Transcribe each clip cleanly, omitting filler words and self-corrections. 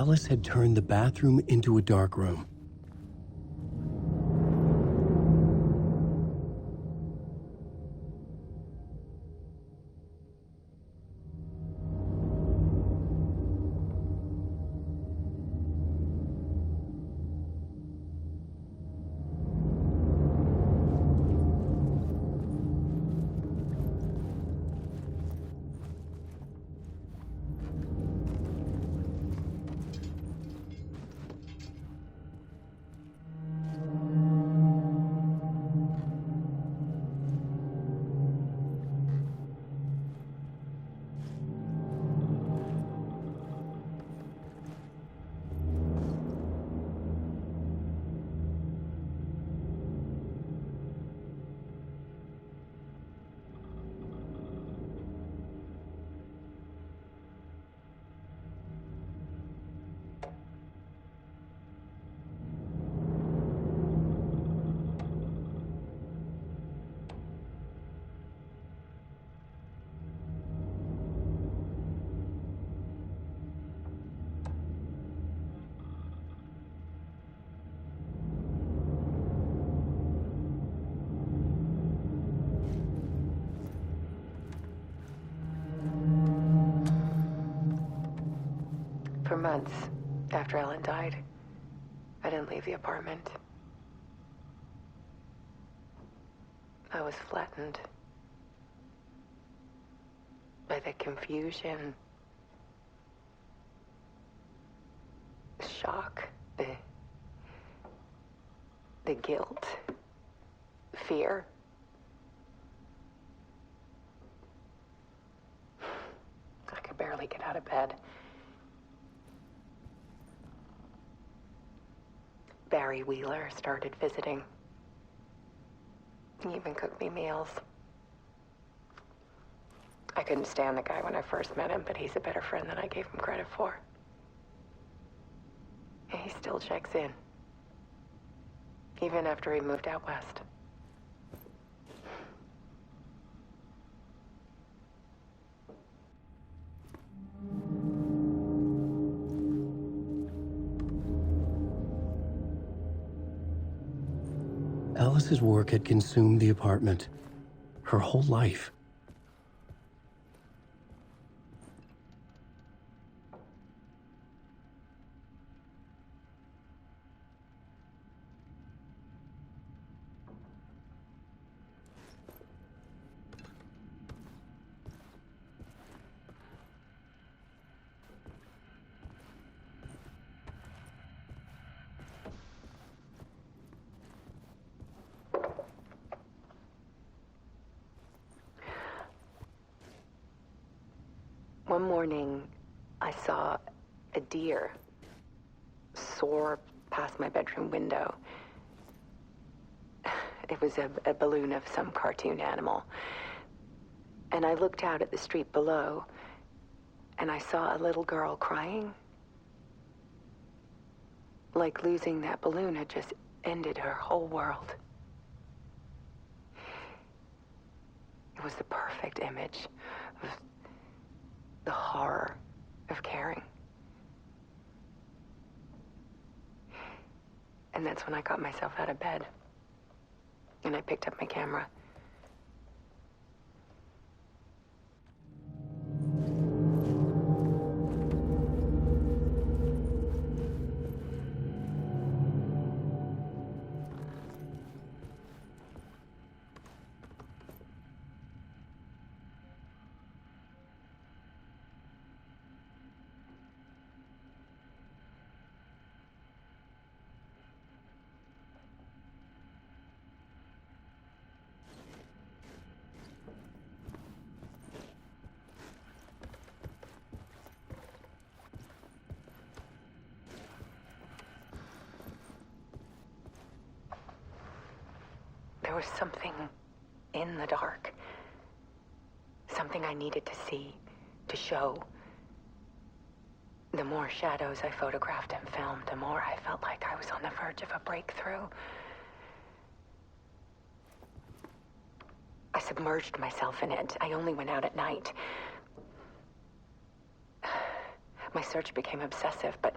Alice had turned the bathroom into a dark room. For months after Ellen died, I didn't leave the apartment. I was flattened by the confusion, the shock, the guilt, fear. I could barely get out of bed. Barry Wheeler started visiting. He even cooked me meals. I couldn't stand the guy when I first met him, but he's a better friend than I gave him credit for. And he still checks in, even after he moved out west. Alice's work had consumed the apartment, her whole life. One morning, I saw a deer soar past my bedroom window. It was a balloon of some cartoon animal. And I looked out at the street below, and I saw a little girl crying. Like losing that balloon had just ended her whole world. It was the perfect image of the horror of caring. And that's when I got myself out of bed. And I picked up my camera. There was something in the dark. Something I needed to see, to show. The more shadows I photographed and filmed, the more I felt like I was on the verge of a breakthrough. I submerged myself in it. I only went out at night. My search became obsessive, but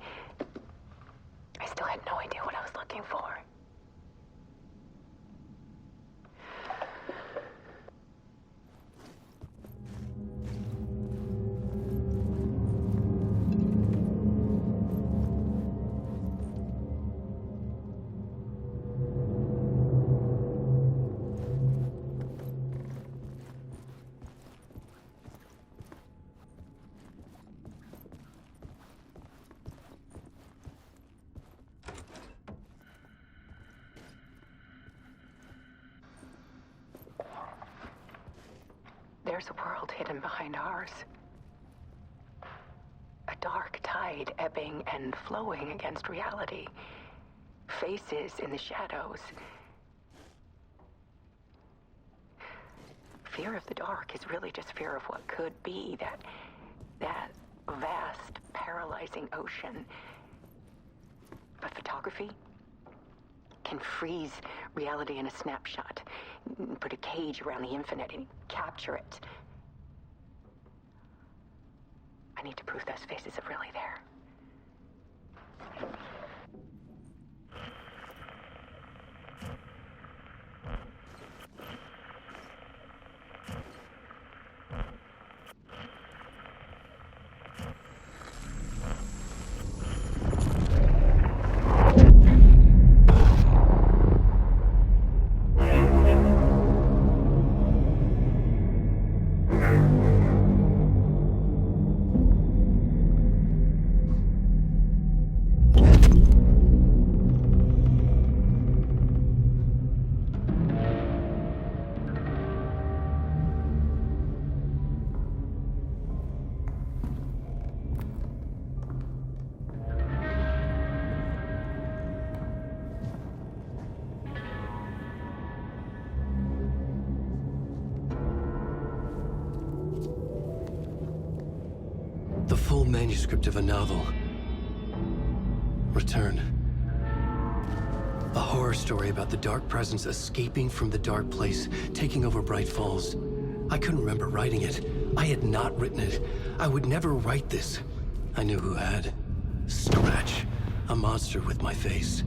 I still had no idea what I was looking for. There's a world hidden behind ours. A dark tide ebbing and flowing against reality. Faces in the shadows. Fear of the dark is really just fear of what could be, that vast, paralyzing ocean. But photography can freeze reality in a snapshot, put a cage around the infinite and capture it. I need to prove those faces are really there. The full manuscript of a novel. Return. A horror story about the dark presence escaping from the dark place, taking over Bright Falls. I couldn't remember writing it. I had not written it. I would never write this. I knew who had. Scratch. A monster with my face.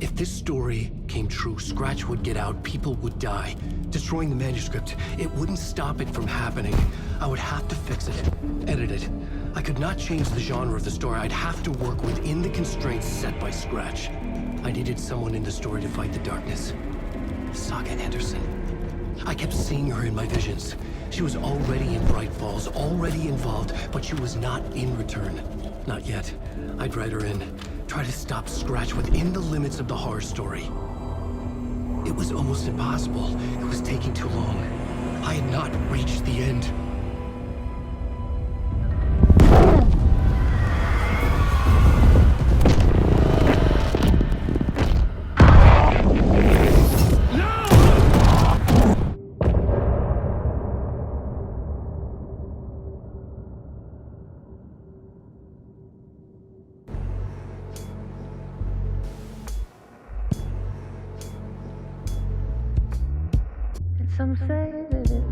If this story came true, Scratch would get out, people would die. Destroying the manuscript, it wouldn't stop it from happening. I would have to fix it, edit it. I could not change the genre of the story. I'd have to work within the constraints set by Scratch. I needed someone in the story to fight the darkness. Saga Anderson. I kept seeing her in my visions. She was already in Bright Falls, already involved, but she was not in Return. Not yet. I'd write her in. Try to stop Scratch within the limits of the horror story. It was almost impossible. It was taking too long. I had not reached the end. Some say that